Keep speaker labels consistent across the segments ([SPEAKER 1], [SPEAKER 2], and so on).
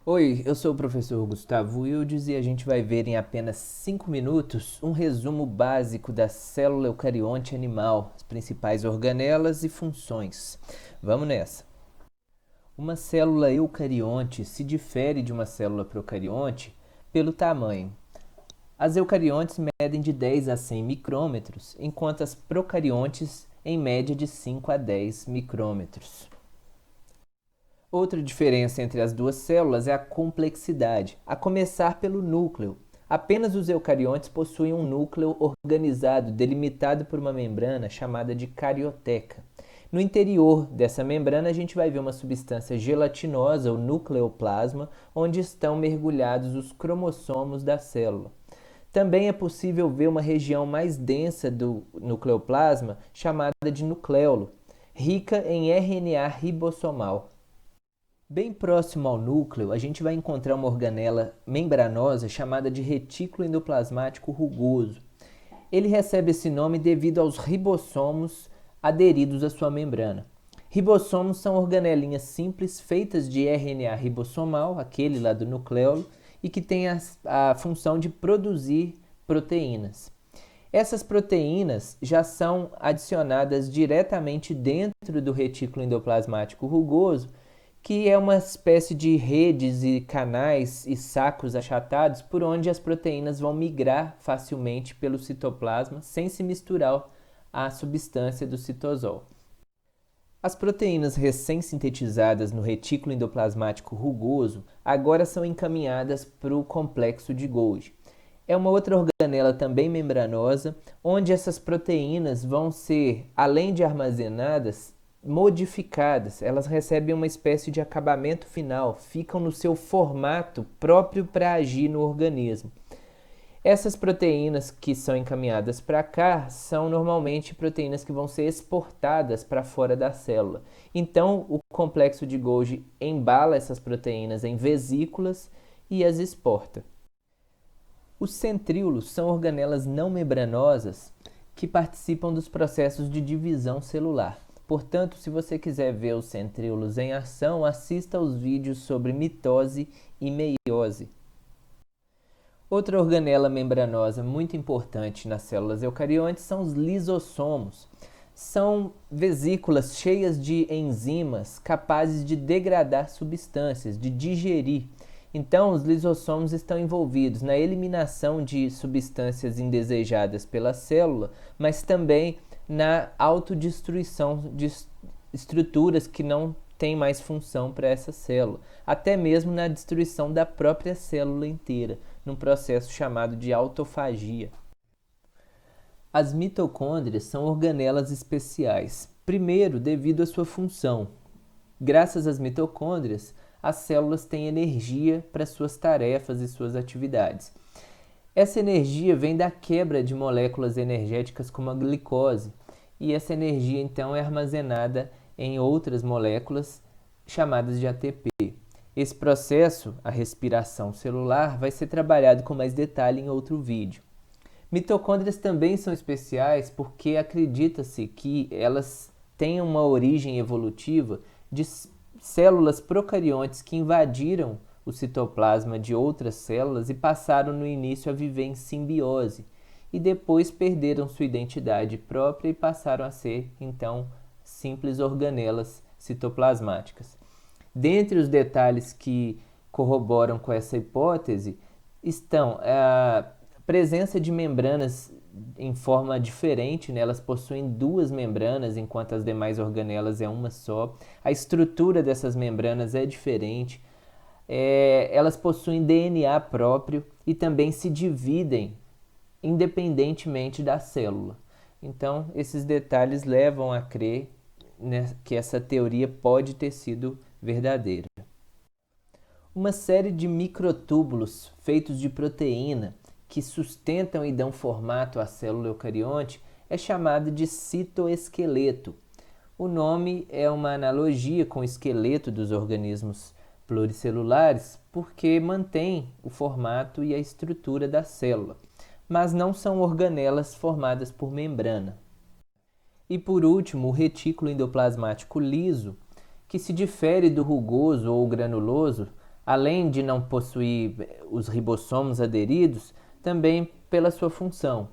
[SPEAKER 1] Oi, eu sou o professor Gustavo Wildes e a gente vai ver em apenas 5 minutos um resumo básico da célula eucarionte animal, as principais organelas e funções. Vamos nessa! Uma célula eucarionte se difere de uma célula procarionte pelo tamanho. As eucariontes medem de 10 a 100 micrômetros, enquanto as procariontes em média de 5 a 10 micrômetros. Outra diferença entre as duas células é a complexidade, a começar pelo núcleo. Apenas os eucariontes possuem um núcleo organizado, delimitado por uma membrana chamada de carioteca. No interior dessa membrana, a gente vai ver uma substância gelatinosa, o nucleoplasma, onde estão mergulhados os cromossomos da célula. Também é possível ver uma região mais densa do nucleoplasma, chamada de nucleolo, rica em RNA ribossomal. Bem próximo ao núcleo, a gente vai encontrar uma organela membranosa chamada de retículo endoplasmático rugoso. Ele recebe esse nome devido aos ribossomos aderidos à sua membrana. Ribossomos são organelinhas simples feitas de RNA ribossomal, aquele lá do nucleolo, e que tem a função de produzir proteínas. Essas proteínas já são adicionadas diretamente dentro do retículo endoplasmático rugoso, que é uma espécie de redes e canais e sacos achatados por onde as proteínas vão migrar facilmente pelo citoplasma sem se misturar à substância do citosol. As proteínas recém-sintetizadas no retículo endoplasmático rugoso agora são encaminhadas para o complexo de Golgi. É uma outra organela também membranosa, onde essas proteínas vão ser, além de armazenadas, modificadas. Elas recebem uma espécie de acabamento final, ficam no seu formato próprio para agir no organismo. Essas proteínas que são encaminhadas para cá são normalmente proteínas que vão ser exportadas para fora da célula. Então, o complexo de Golgi embala essas proteínas em vesículas e as exporta. Os centríolos são organelas não membranosas que participam dos processos de divisão celular. Portanto, se você quiser ver os centríolos em ação, assista aos vídeos sobre mitose e meiose. Outra organela membranosa muito importante nas células eucariontes são os lisossomos. São vesículas cheias de enzimas capazes de degradar substâncias, de digerir. Então, os lisossomos estão envolvidos na eliminação de substâncias indesejadas pela célula, mas também na autodestruição de estruturas que não têm mais função para essa célula, até mesmo na destruição da própria célula inteira, num processo chamado de autofagia. As mitocôndrias são organelas especiais, primeiro devido à sua função. Graças às mitocôndrias, as células têm energia para suas tarefas e suas atividades. Essa energia vem da quebra de moléculas energéticas como a glicose, e essa energia então é armazenada em outras moléculas chamadas de ATP. Esse processo, a respiração celular, vai ser trabalhado com mais detalhe em outro vídeo. Mitocôndrias também são especiais porque acredita-se que elas têm uma origem evolutiva de células procariontes que invadiram o citoplasma de outras células e passaram no início a viver em simbiose e depois perderam sua identidade própria e passaram a ser, então, simples organelas citoplasmáticas. Dentre os detalhes que corroboram com essa hipótese estão a presença de membranas em forma diferente, né? Elas possuem duas membranas, enquanto as demais organelas é uma só. A estrutura dessas membranas é diferente. Elas possuem DNA próprio e também se dividem independentemente da célula. Então, esses detalhes levam a crer, né, que essa teoria pode ter sido verdadeira. Uma série de microtúbulos feitos de proteína que sustentam e dão formato à célula eucarionte é chamada de citoesqueleto. O nome é uma analogia com o esqueleto dos organismos pluricelulares porque mantém o formato e a estrutura da célula, mas não são organelas formadas por membrana. E por último, o retículo endoplasmático liso, que se difere do rugoso ou granuloso além de não possuir os ribossomos aderidos, também pela sua função.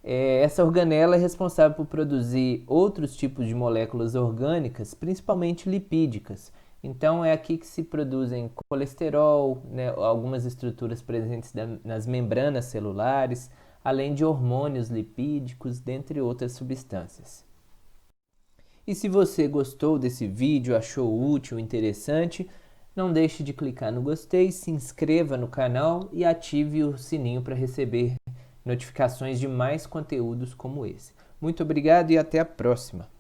[SPEAKER 1] Essa organela é responsável por produzir outros tipos de moléculas orgânicas, principalmente lipídicas. Então é aqui que se produzem colesterol, né, algumas estruturas presentes nas membranas celulares, além de hormônios lipídicos, dentre outras substâncias. E se você gostou desse vídeo, achou útil, interessante, não deixe de clicar no gostei, se inscreva no canal e ative o sininho para receber notificações de mais conteúdos como esse. Muito obrigado e até a próxima!